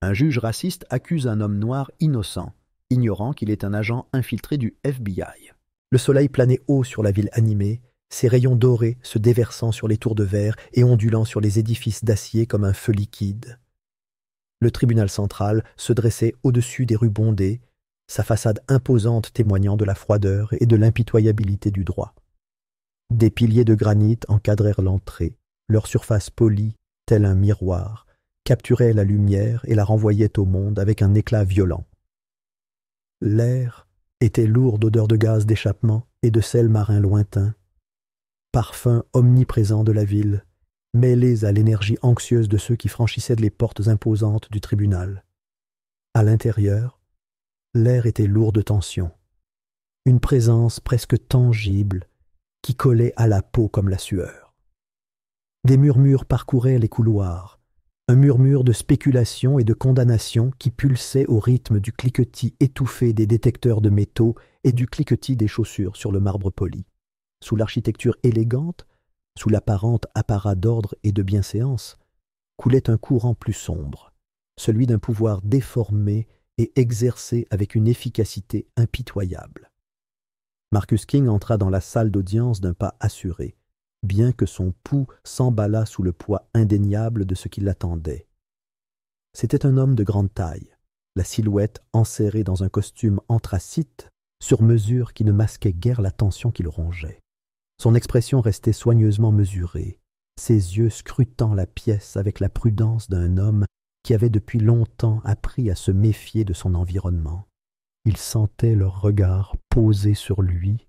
Un juge raciste accuse un homme noir innocent, ignorant qu'il est un agent infiltré du FBI. Le soleil planait haut sur la ville animée, ses rayons dorés se déversant sur les tours de verre et ondulant sur les édifices d'acier comme un feu liquide. Le tribunal central se dressait au-dessus des rues bondées, sa façade imposante témoignant de la froideur et de l'impitoyabilité du droit. Des piliers de granit encadrèrent l'entrée, leur surface polie, telle un miroir, capturait la lumière et la renvoyait au monde avec un éclat violent. L'air était lourd d'odeurs de gaz d'échappement et de sel marin lointain, parfums omniprésents de la ville, mêlés à l'énergie anxieuse de ceux qui franchissaient les portes imposantes du tribunal. À l'intérieur, l'air était lourd de tension, une présence presque tangible qui collait à la peau comme la sueur. Des murmures parcouraient les couloirs, un murmure de spéculation et de condamnation qui pulsait au rythme du cliquetis étouffé des détecteurs de métaux et du cliquetis des chaussures sur le marbre poli. Sous l'architecture élégante, sous l'apparent apparat d'ordre et de bienséance, coulait un courant plus sombre, celui d'un pouvoir déformé et exercé avec une efficacité impitoyable. Marcus King entra dans la salle d'audience d'un pas assuré, bien que son pouls s'emballât sous le poids indéniable de ce qui l'attendait. C'était un homme de grande taille, la silhouette enserrée dans un costume anthracite sur mesure qui ne masquait guère la tension qui le rongeait. Son expression restait soigneusement mesurée, ses yeux scrutant la pièce avec la prudence d'un homme qui avait depuis longtemps appris à se méfier de son environnement. Il sentait leur regard posé sur lui,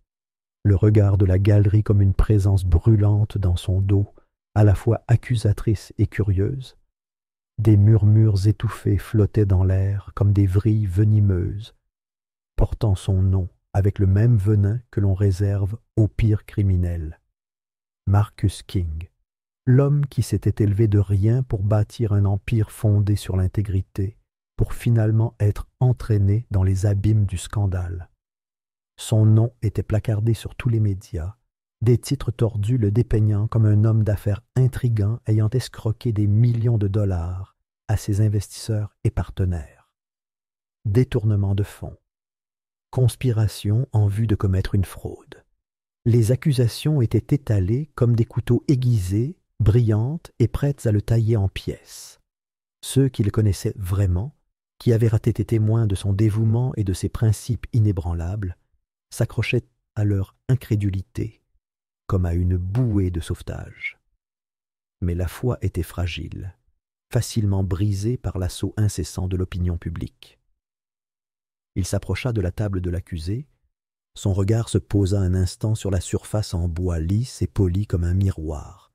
le regard de la galerie comme une présence brûlante dans son dos, à la fois accusatrice et curieuse. Des murmures étouffés flottaient dans l'air comme des vrilles venimeuses, portant son nom avec le même venin que l'on réserve aux pires criminels. Marcus King, l'homme qui s'était élevé de rien pour bâtir un empire fondé sur l'intégrité, pour finalement être entraîné dans les abîmes du scandale. Son nom était placardé sur tous les médias, des titres tordus le dépeignant comme un homme d'affaires intrigant ayant escroqué des millions de dollars à ses investisseurs et partenaires. Détournement de fonds. Conspiration en vue de commettre une fraude. Les accusations étaient étalées comme des couteaux aiguisés, brillantes et prêtes à le tailler en pièces. Ceux qui le connaissaient vraiment, qui avaient été témoins de son dévouement et de ses principes inébranlables, s'accrochaient à leur incrédulité, comme à une bouée de sauvetage. Mais la foi était fragile, facilement brisée par l'assaut incessant de l'opinion publique. Il s'approcha de la table de l'accusé, son regard se posa un instant sur la surface en bois lisse et poli comme un miroir.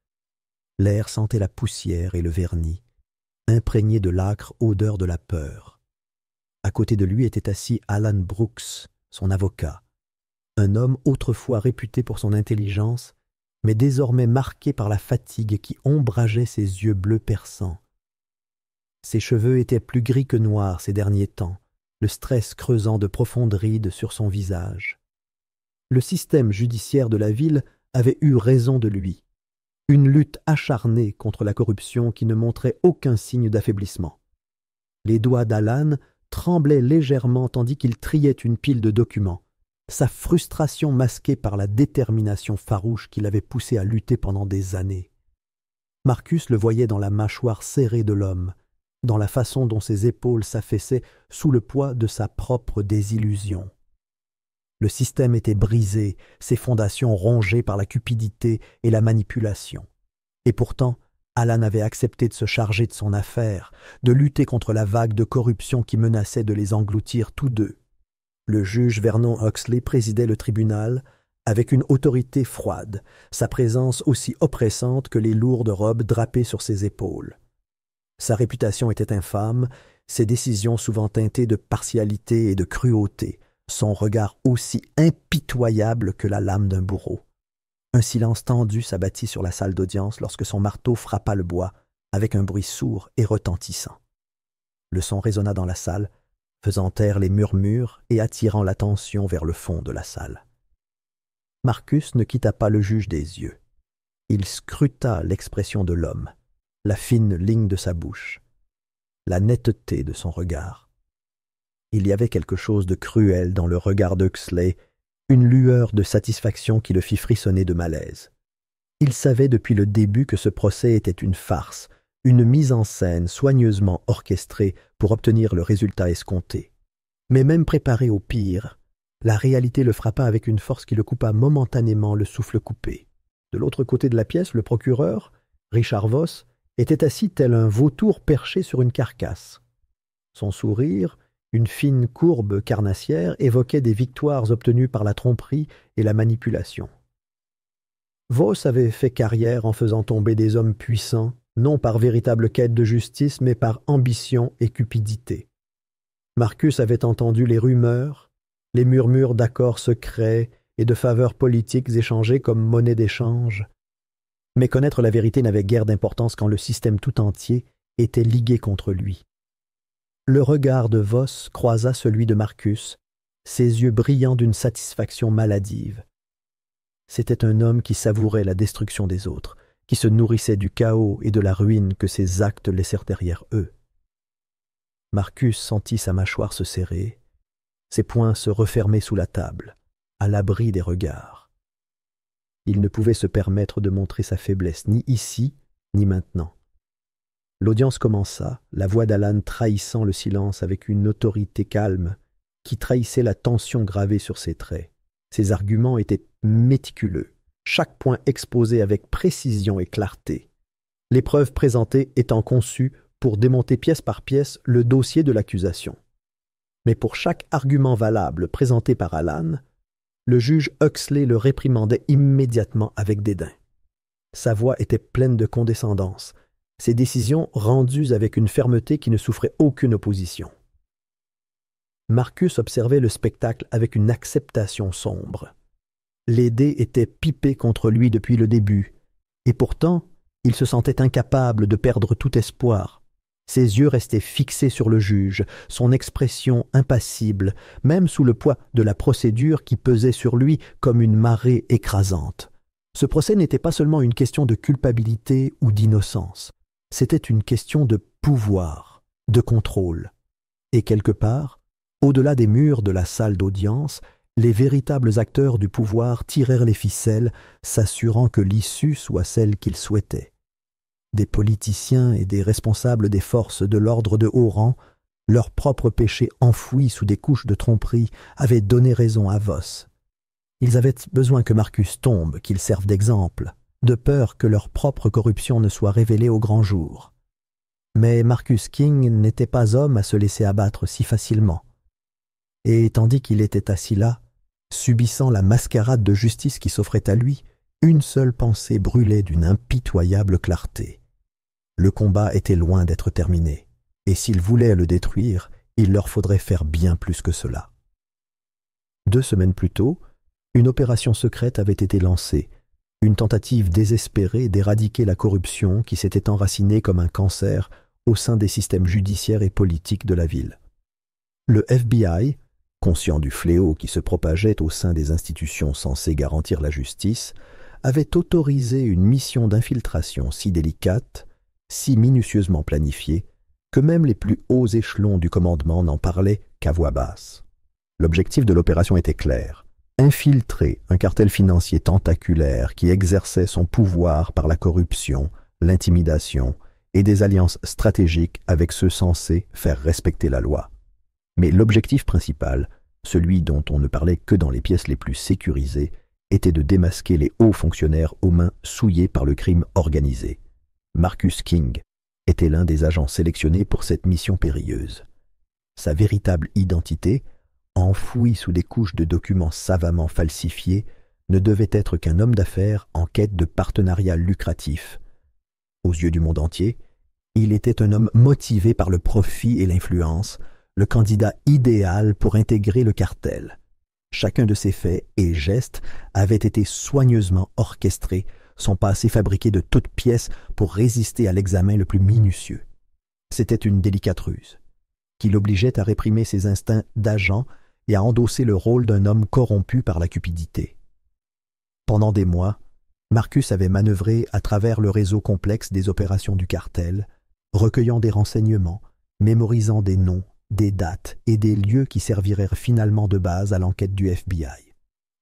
L'air sentait la poussière et le vernis, imprégné de l'âcre odeur de la peur. À côté de lui était assis Alan Brooks, son avocat, un homme autrefois réputé pour son intelligence, mais désormais marqué par la fatigue qui ombrageait ses yeux bleus perçants. Ses cheveux étaient plus gris que noirs ces derniers temps, le stress creusant de profondes rides sur son visage. Le système judiciaire de la ville avait eu raison de lui. Une lutte acharnée contre la corruption qui ne montrait aucun signe d'affaiblissement. Les doigts d'Alan tremblaient légèrement tandis qu'il triait une pile de documents, sa frustration masquée par la détermination farouche qui l'avait poussé à lutter pendant des années. Marcus le voyait dans la mâchoire serrée de l'homme, dans la façon dont ses épaules s'affaissaient sous le poids de sa propre désillusion. Le système était brisé, ses fondations rongées par la cupidité et la manipulation. Et pourtant, Alan avait accepté de se charger de son affaire, de lutter contre la vague de corruption qui menaçait de les engloutir tous deux. Le juge Vernon Huxley présidait le tribunal avec une autorité froide, sa présence aussi oppressante que les lourdes robes drapées sur ses épaules. Sa réputation était infâme, ses décisions souvent teintées de partialité et de cruauté, son regard aussi impitoyable que la lame d'un bourreau. Un silence tendu s'abattit sur la salle d'audience lorsque son marteau frappa le bois avec un bruit sourd et retentissant. Le son résonna dans la salle, faisant taire les murmures et attirant l'attention vers le fond de la salle. Marcus ne quitta pas le juge des yeux. Il scruta l'expression de l'homme, la fine ligne de sa bouche. la netteté de son regard. Il y avait quelque chose de cruel dans le regard d'Huxley, une lueur de satisfaction qui le fit frissonner de malaise. Il savait depuis le début que ce procès était une farce, une mise en scène soigneusement orchestrée pour obtenir le résultat escompté. Mais même préparé au pire, la réalité le frappa avec une force qui le coupa momentanément le souffle coupé. De l'autre côté de la pièce, le procureur, Richard Voss, était assis tel un vautour perché sur une carcasse. Son sourire, une fine courbe carnassière, évoquait des victoires obtenues par la tromperie et la manipulation. Voss avait fait carrière en faisant tomber des hommes puissants, non par véritable quête de justice, mais par ambition et cupidité. Marcus avait entendu les rumeurs, les murmures d'accords secrets et de faveurs politiques échangées comme monnaie d'échange. Mais connaître la vérité n'avait guère d'importance quand le système tout entier était ligué contre lui. Le regard de Voss croisa celui de Marcus, ses yeux brillants d'une satisfaction maladive. C'était un homme qui savourait la destruction des autres, qui se nourrissait du chaos et de la ruine que ses actes laissèrent derrière eux. Marcus sentit sa mâchoire se serrer, ses poings se refermer sous la table, à l'abri des regards. Il ne pouvait se permettre de montrer sa faiblesse, ni ici, ni maintenant. L'audience commença, la voix d'Alan trahissant le silence avec une autorité calme qui trahissait la tension gravée sur ses traits. Ses arguments étaient méticuleux, chaque point exposé avec précision et clarté, les preuves présentées étant conçues pour démonter pièce par pièce le dossier de l'accusation. Mais pour chaque argument valable présenté par Alan, le juge Huxley le réprimandait immédiatement avec dédain. Sa voix était pleine de condescendance, ses décisions rendues avec une fermeté qui ne souffrait aucune opposition. Marcus observait le spectacle avec une acceptation sombre. Les dés étaient pipés contre lui depuis le début, et pourtant, il se sentait incapable de perdre tout espoir. Ses yeux restaient fixés sur le juge, son expression impassible, même sous le poids de la procédure qui pesait sur lui comme une marée écrasante. Ce procès n'était pas seulement une question de culpabilité ou d'innocence, c'était une question de pouvoir, de contrôle. Et quelque part, au-delà des murs de la salle d'audience, les véritables acteurs du pouvoir tirèrent les ficelles, s'assurant que l'issue soit celle qu'ils souhaitaient. Des politiciens et des responsables des forces de l'ordre de haut rang, leurs propres péchés enfouis sous des couches de tromperie, avaient donné raison à Voss. Ils avaient besoin que Marcus tombe, qu'il serve d'exemple, de peur que leur propre corruption ne soit révélée au grand jour. Mais Marcus King n'était pas homme à se laisser abattre si facilement. Et tandis qu'il était assis là, subissant la mascarade de justice qui s'offrait à lui, une seule pensée brûlait d'une impitoyable clarté. Le combat était loin d'être terminé, et s'ils voulaient le détruire, il leur faudrait faire bien plus que cela. 2 semaines plus tôt, une opération secrète avait été lancée, une tentative désespérée d'éradiquer la corruption qui s'était enracinée comme un cancer au sein des systèmes judiciaires et politiques de la ville. Le FBI, conscient du fléau qui se propageait au sein des institutions censées garantir la justice, avait autorisé une mission d'infiltration si délicate, si minutieusement planifiée, que même les plus hauts échelons du commandement n'en parlaient qu'à voix basse. L'objectif de l'opération était clair: infiltrer un cartel financier tentaculaire qui exerçait son pouvoir par la corruption, l'intimidation et des alliances stratégiques avec ceux censés faire respecter la loi. Mais l'objectif principal, celui dont on ne parlait que dans les pièces les plus sécurisées, était de démasquer les hauts fonctionnaires aux mains souillées par le crime organisé. Marcus King était l'un des agents sélectionnés pour cette mission périlleuse. Sa véritable identité, enfouie sous des couches de documents savamment falsifiés, ne devait être qu'un homme d'affaires en quête de partenariats lucratifs. Aux yeux du monde entier, il était un homme motivé par le profit et l'influence, le candidat idéal pour intégrer le cartel. Chacun de ses faits et gestes avait été soigneusement orchestré, son passé fabriqué de toutes pièces pour résister à l'examen le plus minutieux. C'était une délicate ruse, qui l'obligeait à réprimer ses instincts d'agent et à endosser le rôle d'un homme corrompu par la cupidité. Pendant des mois, Marcus avait manœuvré à travers le réseau complexe des opérations du cartel, recueillant des renseignements, mémorisant des noms, des dates et des lieux qui serviraient finalement de base à l'enquête du FBI.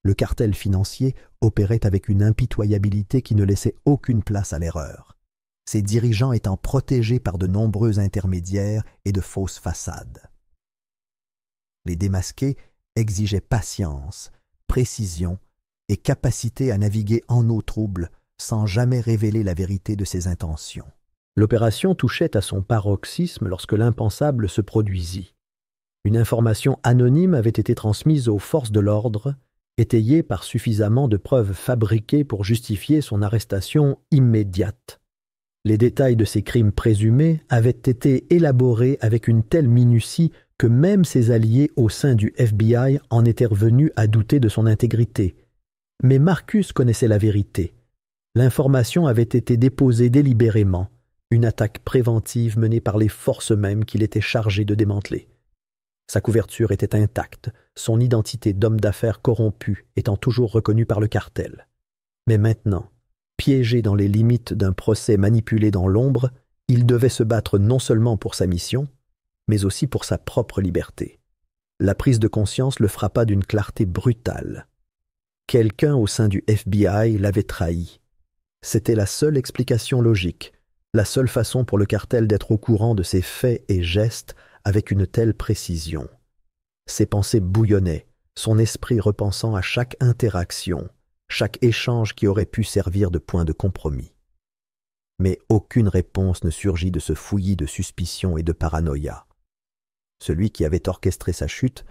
Le cartel financier opérait avec une impitoyabilité qui ne laissait aucune place à l'erreur, ses dirigeants étant protégés par de nombreux intermédiaires et de fausses façades. Les démasquer exigeaient patience, précision et capacité à naviguer en eau trouble sans jamais révéler la vérité de ses intentions. L'opération touchait à son paroxysme lorsque l'impensable se produisit. Une information anonyme avait été transmise aux forces de l'ordre, étayée par suffisamment de preuves fabriquées pour justifier son arrestation immédiate. Les détails de ces crimes présumés avaient été élaborés avec une telle minutie que même ses alliés au sein du FBI en étaient revenus à douter de son intégrité. Mais Marcus connaissait la vérité. L'information avait été déposée délibérément, une attaque préventive menée par les forces mêmes qu'il était chargé de démanteler. Sa couverture était intacte, son identité d'homme d'affaires corrompu étant toujours reconnue par le cartel. Mais maintenant, piégé dans les limites d'un procès manipulé dans l'ombre, il devait se battre non seulement pour sa mission, mais aussi pour sa propre liberté. La prise de conscience le frappa d'une clarté brutale. Quelqu'un au sein du FBI l'avait trahi. C'était la seule explication logique, la seule façon pour le cartel d'être au courant de ses faits et gestes avec une telle précision. Ses pensées bouillonnaient, son esprit repensant à chaque interaction, chaque échange qui aurait pu servir de point de compromis. Mais aucune réponse ne surgit de ce fouillis de suspicion et de paranoïa. Celui qui avait orchestré sa chute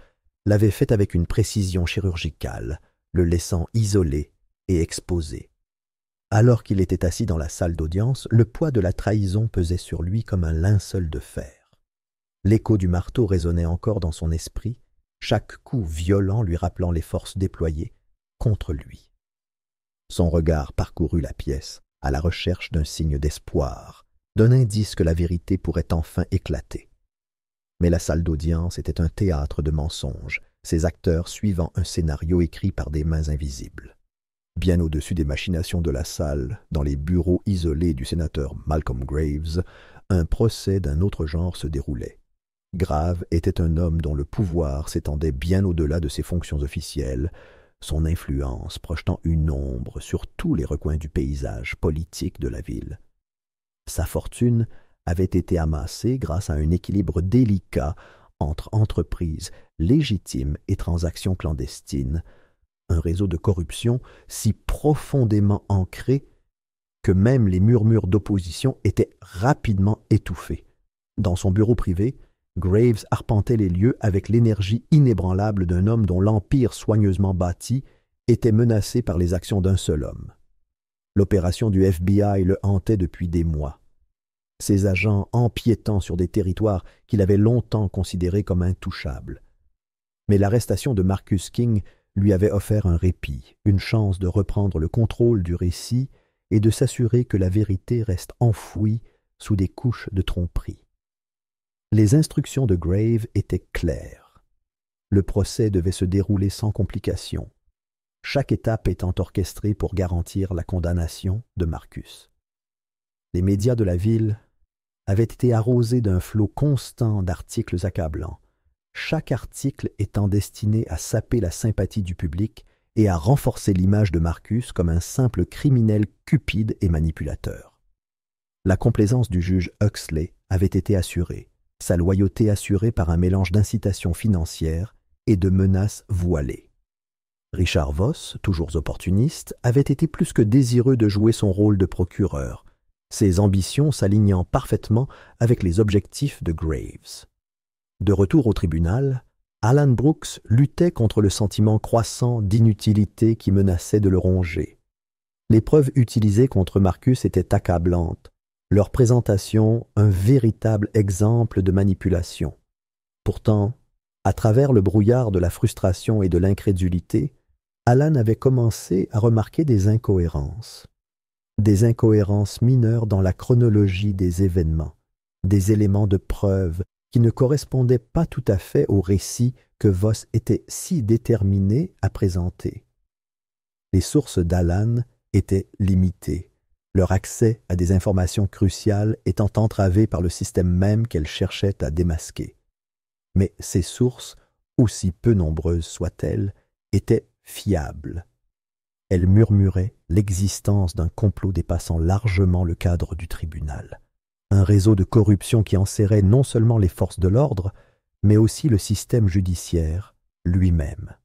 l'avait fait avec une précision chirurgicale, le laissant isolé et exposé. Alors qu'il était assis dans la salle d'audience, le poids de la trahison pesait sur lui comme un linceul de fer. L'écho du marteau résonnait encore dans son esprit, chaque coup violent lui rappelant les forces déployées contre lui. Son regard parcourut la pièce à la recherche d'un signe d'espoir, d'un indice que la vérité pourrait enfin éclater. Mais la salle d'audience était un théâtre de mensonges, ses acteurs suivant un scénario écrit par des mains invisibles. Bien au-dessus des machinations de la salle, dans les bureaux isolés du sénateur Malcolm Graves, un procès d'un autre genre se déroulait. Graves était un homme dont le pouvoir s'étendait bien au-delà de ses fonctions officielles, son influence projetant une ombre sur tous les recoins du paysage politique de la ville. Sa fortune avait été amassée grâce à un équilibre délicat entre entreprises légitimes et transactions clandestines, un réseau de corruption si profondément ancré que même les murmures d'opposition étaient rapidement étouffés. Dans son bureau privé, Graves arpentait les lieux avec l'énergie inébranlable d'un homme dont l'empire soigneusement bâti était menacé par les actions d'un seul homme. L'opération du FBI le hantait depuis des mois. Ses agents empiétant sur des territoires qu'il avait longtemps considérés comme intouchables. Mais l'arrestation de Marcus King lui avait offert un répit, une chance de reprendre le contrôle du récit et de s'assurer que la vérité reste enfouie sous des couches de tromperie. Les instructions de Graves étaient claires. Le procès devait se dérouler sans complication, chaque étape étant orchestrée pour garantir la condamnation de Marcus. Les médias de la ville avaient été arrosés d'un flot constant d'articles accablants, chaque article étant destiné à saper la sympathie du public et à renforcer l'image de Marcus comme un simple criminel cupide et manipulateur. La complaisance du juge Huxley avait été assurée, sa loyauté assurée par un mélange d'incitation financière et de menaces voilées. Richard Voss, toujours opportuniste, avait été plus que désireux de jouer son rôle de procureur, ses ambitions s'alignant parfaitement avec les objectifs de Graves. De retour au tribunal, Alan Brooks luttait contre le sentiment croissant d'inutilité qui menaçait de le ronger. Les preuves utilisées contre Marcus étaient accablantes, leur présentation un véritable exemple de manipulation. Pourtant, à travers le brouillard de la frustration et de l'incrédulité, Alan avait commencé à remarquer des incohérences mineures dans la chronologie des événements, des éléments de preuve qui ne correspondaient pas tout à fait au récit que Voss était si déterminé à présenter. Les sources d'Alan étaient limitées, leur accès à des informations cruciales étant entravé par le système même qu'elle cherchait à démasquer. Mais ces sources, aussi peu nombreuses soient-elles, étaient fiables. Elles murmuraient l'existence d'un complot dépassant largement le cadre du tribunal, un réseau de corruption qui enserrait non seulement les forces de l'ordre, mais aussi le système judiciaire lui-même.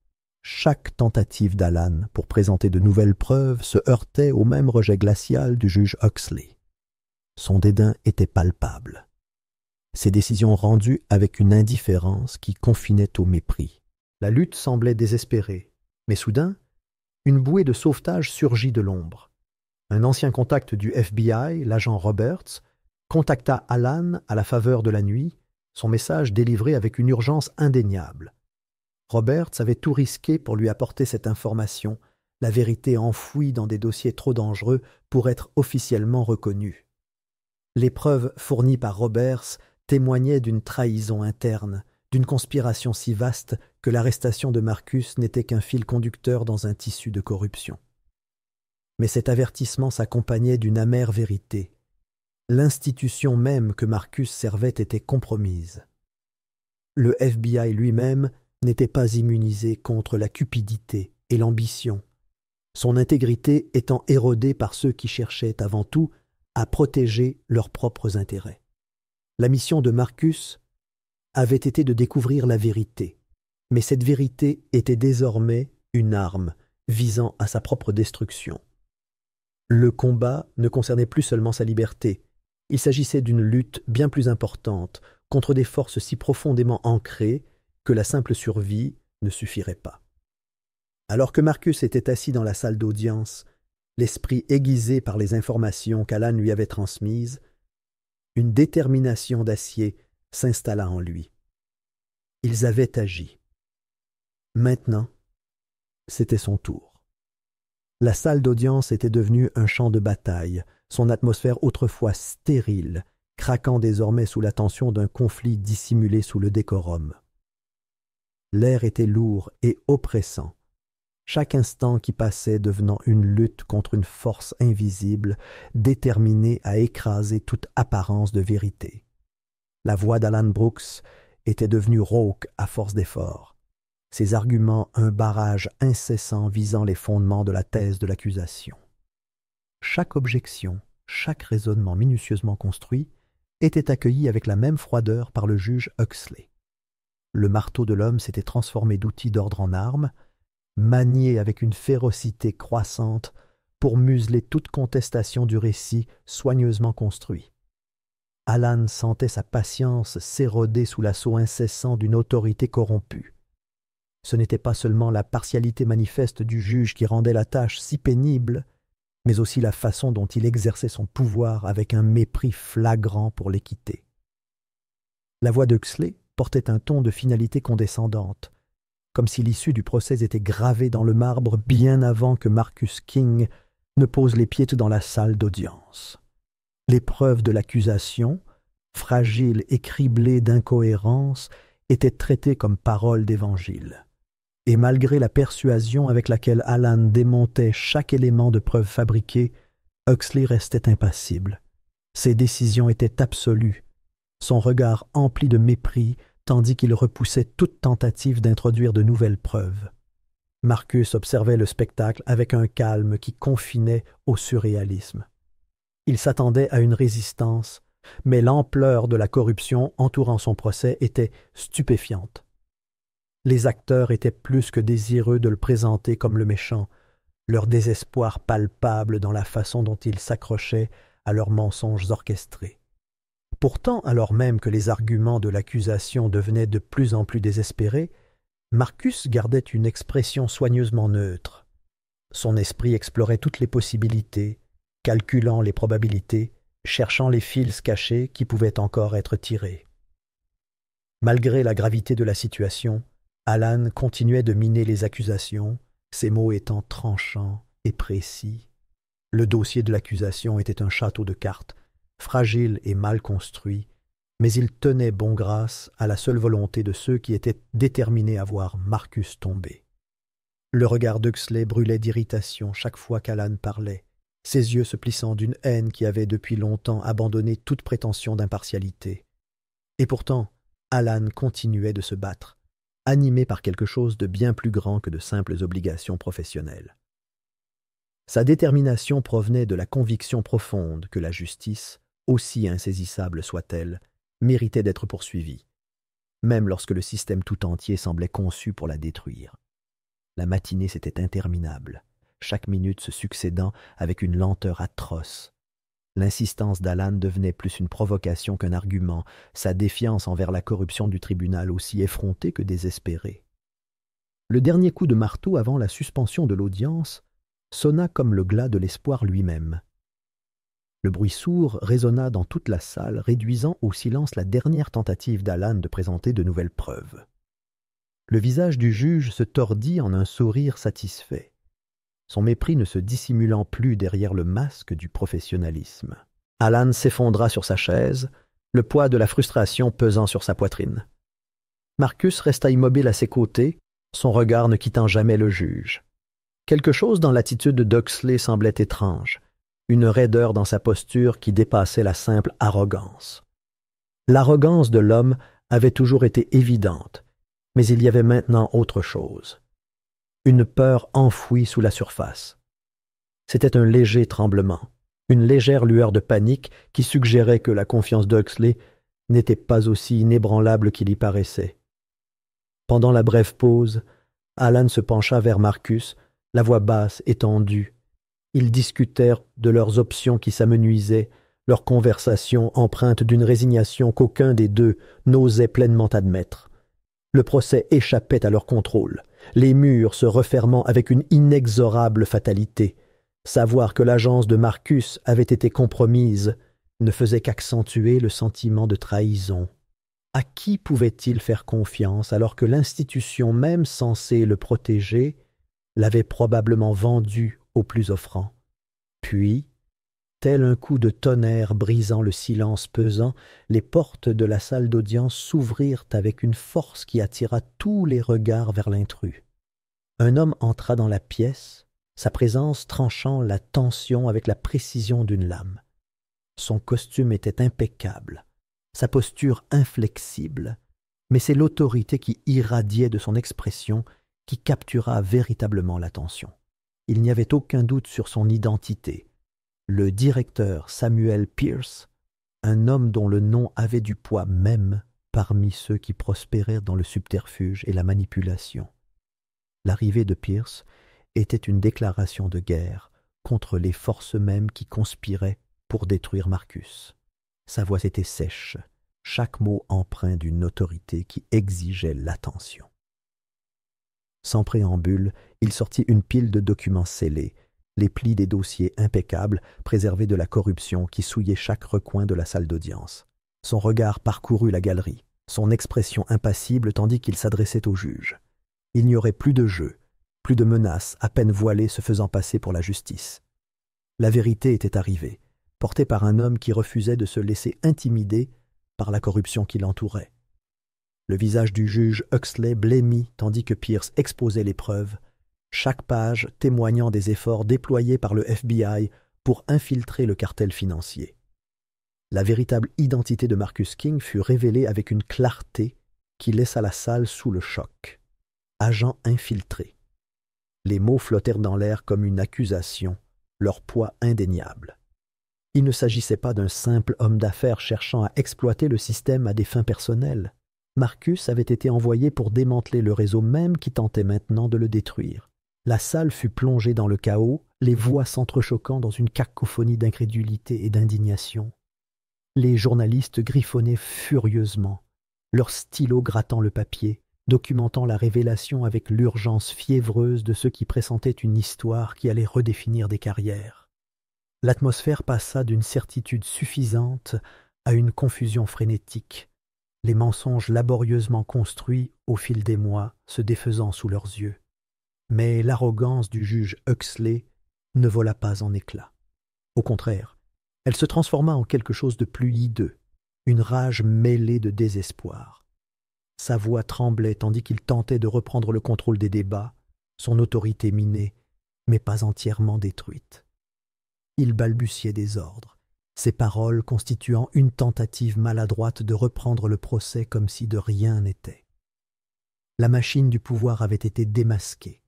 Chaque tentative d'Alan pour présenter de nouvelles preuves se heurtait au même rejet glacial du juge Huxley. Son dédain était palpable. Ses décisions rendues avec une indifférence qui confinait au mépris. La lutte semblait désespérée, mais soudain, une bouée de sauvetage surgit de l'ombre. Un ancien contact du FBI, l'agent Roberts, contacta Alan à la faveur de la nuit, son message délivré avec une urgence indéniable. Roberts avait tout risqué pour lui apporter cette information, la vérité enfouie dans des dossiers trop dangereux pour être officiellement reconnue. Les preuves fournies par Roberts témoignaient d'une trahison interne, d'une conspiration si vaste que l'arrestation de Marcus n'était qu'un fil conducteur dans un tissu de corruption. Mais cet avertissement s'accompagnait d'une amère vérité. L'institution même que Marcus servait était compromise. Le FBI lui-même n'était pas immunisé contre la cupidité et l'ambition, son intégrité étant érodée par ceux qui cherchaient avant tout à protéger leurs propres intérêts. La mission de Marcus avait été de découvrir la vérité, mais cette vérité était désormais une arme visant à sa propre destruction. Le combat ne concernait plus seulement sa liberté, il s'agissait d'une lutte bien plus importante contre des forces si profondément ancrées que la simple survie ne suffirait pas. Alors que Marcus était assis dans la salle d'audience, l'esprit aiguisé par les informations qu'Alan lui avait transmises, une détermination d'acier s'installa en lui. Ils avaient agi. Maintenant, c'était son tour. La salle d'audience était devenue un champ de bataille, son atmosphère autrefois stérile, craquant désormais sous la tension d'un conflit dissimulé sous le décorum. L'air était lourd et oppressant, chaque instant qui passait devenant une lutte contre une force invisible, déterminée à écraser toute apparence de vérité. La voix d'Alan Brooks était devenue rauque à force d'efforts, ses arguments un barrage incessant visant les fondements de la thèse de l'accusation. Chaque objection, chaque raisonnement minutieusement construit, était accueilli avec la même froideur par le juge Huxley. Le marteau de l'homme s'était transformé d'outil d'ordre en arme, manié avec une férocité croissante pour museler toute contestation du récit soigneusement construit. Alan sentait sa patience s'éroder sous l'assaut incessant d'une autorité corrompue. Ce n'était pas seulement la partialité manifeste du juge qui rendait la tâche si pénible, mais aussi la façon dont il exerçait son pouvoir avec un mépris flagrant pour l'équité. La voix d'Huxley portait un ton de finalité condescendante, comme si l'issue du procès était gravée dans le marbre bien avant que Marcus King ne pose les pieds dans la salle d'audience. Les preuves de l'accusation, fragiles et criblées d'incohérences, étaient traitées comme paroles d'évangile. Et malgré la persuasion avec laquelle Alan démontait chaque élément de preuve fabriquée, Huxley restait impassible. Ses décisions étaient absolues, son regard empli de mépris, tandis qu'il repoussait toute tentative d'introduire de nouvelles preuves. Marcus observait le spectacle avec un calme qui confinait au surréalisme. Il s'attendait à une résistance, mais l'ampleur de la corruption entourant son procès était stupéfiante. Les acteurs étaient plus que désireux de le présenter comme le méchant, leur désespoir palpable dans la façon dont ils s'accrochaient à leurs mensonges orchestrés. Pourtant, alors même que les arguments de l'accusation devenaient de plus en plus désespérés, Marcus gardait une expression soigneusement neutre. Son esprit explorait toutes les possibilités, calculant les probabilités, cherchant les fils cachés qui pouvaient encore être tirés. Malgré la gravité de la situation, Alan continuait de miner les accusations, ses mots étant tranchants et précis. Le dossier de l'accusation était un château de cartes, fragile et mal construit, mais il tenait bon grâce à la seule volonté de ceux qui étaient déterminés à voir Marcus tomber. Le regard d'Huxley brûlait d'irritation chaque fois qu'Alan parlait, ses yeux se plissant d'une haine qui avait depuis longtemps abandonné toute prétention d'impartialité. Et pourtant, Alan continuait de se battre, animé par quelque chose de bien plus grand que de simples obligations professionnelles. Sa détermination provenait de la conviction profonde que la justice, aussi insaisissable soit-elle, méritait d'être poursuivie, même lorsque le système tout entier semblait conçu pour la détruire. La matinée s'était interminable, chaque minute se succédant avec une lenteur atroce. L'insistance d'Alan devenait plus une provocation qu'un argument, sa défiance envers la corruption du tribunal aussi effrontée que désespérée. Le dernier coup de marteau avant la suspension de l'audience sonna comme le glas de l'espoir lui-même. Le bruit sourd résonna dans toute la salle, réduisant au silence la dernière tentative d'Alan de présenter de nouvelles preuves. Le visage du juge se tordit en un sourire satisfait, son mépris ne se dissimulant plus derrière le masque du professionnalisme. Alan s'effondra sur sa chaise, le poids de la frustration pesant sur sa poitrine. Marcus resta immobile à ses côtés, son regard ne quittant jamais le juge. Quelque chose dans l'attitude d'Huxley semblait étrange, une raideur dans sa posture qui dépassait la simple arrogance. L'arrogance de l'homme avait toujours été évidente, mais il y avait maintenant autre chose. Une peur enfouie sous la surface. C'était un léger tremblement, une légère lueur de panique qui suggérait que la confiance d'Huxley n'était pas aussi inébranlable qu'il y paraissait. Pendant la brève pause, Alan se pencha vers Marcus, la voix basse et tendue. Ils discutèrent de leurs options qui s'amenuisaient, leur conversation empreinte d'une résignation qu'aucun des deux n'osait pleinement admettre. Le procès échappait à leur contrôle, les murs se refermant avec une inexorable fatalité. Savoir que l'agence de Marcus avait été compromise ne faisait qu'accentuer le sentiment de trahison. À qui pouvait-il faire confiance alors que l'institution même censée le protéger l'avait probablement vendu au plus offrant? Puis, tel un coup de tonnerre brisant le silence pesant, les portes de la salle d'audience s'ouvrirent avec une force qui attira tous les regards vers l'intrus. Un homme entra dans la pièce, sa présence tranchant la tension avec la précision d'une lame. Son costume était impeccable, sa posture inflexible, mais c'est l'autorité qui irradiait de son expression qui captura véritablement l'attention. Il n'y avait aucun doute sur son identité. Le directeur Samuel Pierce, un homme dont le nom avait du poids même parmi ceux qui prospérèrent dans le subterfuge et la manipulation. L'arrivée de Pierce était une déclaration de guerre contre les forces mêmes qui conspiraient pour détruire Marcus. Sa voix était sèche, chaque mot empreint d'une autorité qui exigeait l'attention. Sans préambule, il sortit une pile de documents scellés, les plis des dossiers impeccables, préservés de la corruption qui souillait chaque recoin de la salle d'audience. Son regard parcourut la galerie, son expression impassible tandis qu'il s'adressait au juge. Il n'y aurait plus de jeu, plus de menaces à peine voilées se faisant passer pour la justice. La vérité était arrivée, portée par un homme qui refusait de se laisser intimider par la corruption qui l'entourait. Le visage du juge Huxley blêmit tandis que Pierce exposait les preuves, chaque page témoignant des efforts déployés par le FBI pour infiltrer le cartel financier. La véritable identité de Marcus King fut révélée avec une clarté qui laissa la salle sous le choc. Agent infiltré. Les mots flottèrent dans l'air comme une accusation, leur poids indéniable. Il ne s'agissait pas d'un simple homme d'affaires cherchant à exploiter le système à des fins personnelles. Marcus avait été envoyé pour démanteler le réseau même qui tentait maintenant de le détruire. La salle fut plongée dans le chaos, les voix s'entrechoquant dans une cacophonie d'incrédulité et d'indignation. Les journalistes griffonnaient furieusement, leurs stylos grattant le papier, documentant la révélation avec l'urgence fiévreuse de ceux qui pressentaient une histoire qui allait redéfinir des carrières. L'atmosphère passa d'une certitude suffisante à une confusion frénétique, les mensonges laborieusement construits au fil des mois se défaisant sous leurs yeux. Mais l'arrogance du juge Huxley ne vola pas en éclats. Au contraire, elle se transforma en quelque chose de plus hideux, une rage mêlée de désespoir. Sa voix tremblait tandis qu'il tentait de reprendre le contrôle des débats, son autorité minée, mais pas entièrement détruite. Il balbutiait des ordres, ses paroles constituant une tentative maladroite de reprendre le procès comme si de rien n'était. La machine du pouvoir avait été démasquée,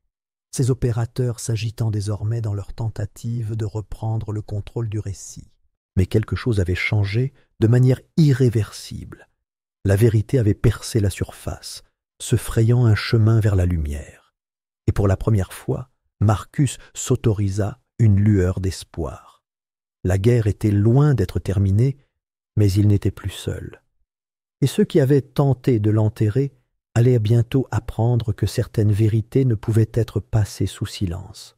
ses opérateurs s'agitant désormais dans leur tentative de reprendre le contrôle du récit. Mais quelque chose avait changé de manière irréversible. La vérité avait percé la surface, se frayant un chemin vers la lumière. Et pour la première fois, Marcus s'autorisa une lueur d'espoir. La guerre était loin d'être terminée, mais il n'était plus seul. Et ceux qui avaient tenté de l'enterrer allaient bientôt apprendre que certaines vérités ne pouvaient être passées sous silence.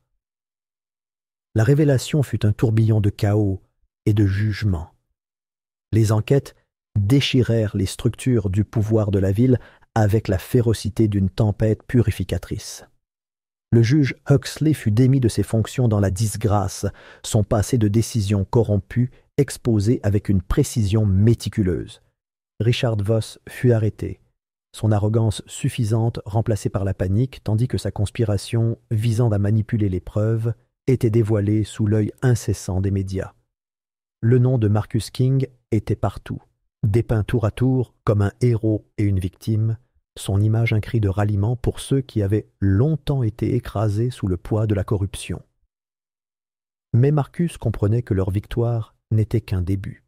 La révélation fut un tourbillon de chaos et de jugement. Les enquêtes déchirèrent les structures du pouvoir de la ville avec la férocité d'une tempête purificatrice. Le juge Huxley fut démis de ses fonctions dans la disgrâce, son passé de décision corrompu exposé avec une précision méticuleuse. Richard Voss fut arrêté, son arrogance suffisante remplacée par la panique, tandis que sa conspiration visant à manipuler les preuves était dévoilée sous l'œil incessant des médias. Le nom de Marcus King était partout, dépeint tour à tour comme un héros et une victime, son image un cri de ralliement pour ceux qui avaient longtemps été écrasés sous le poids de la corruption. Mais Marcus comprenait que leur victoire n'était qu'un début.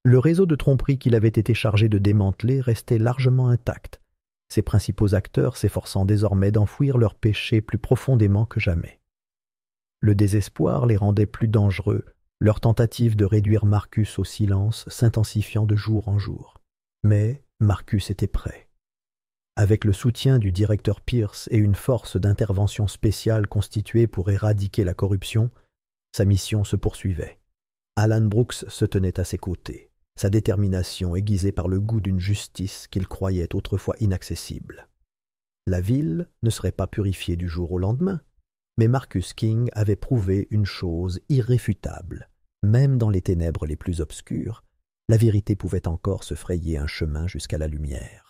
Le réseau de tromperie qu'il avait été chargé de démanteler restait largement intact, ses principaux acteurs s'efforçant désormais d'enfouir leurs péchés plus profondément que jamais. Le désespoir les rendait plus dangereux, leur tentative de réduire Marcus au silence s'intensifiant de jour en jour. Mais Marcus était prêt. Avec le soutien du directeur Pierce et une force d'intervention spéciale constituée pour éradiquer la corruption, sa mission se poursuivait. Alan Brooks se tenait à ses côtés, sa détermination aiguisée par le goût d'une justice qu'il croyait autrefois inaccessible. La ville ne serait pas purifiée du jour au lendemain, mais Marcus King avait prouvé une chose irréfutable. Même dans les ténèbres les plus obscures, la vérité pouvait encore se frayer un chemin jusqu'à la lumière.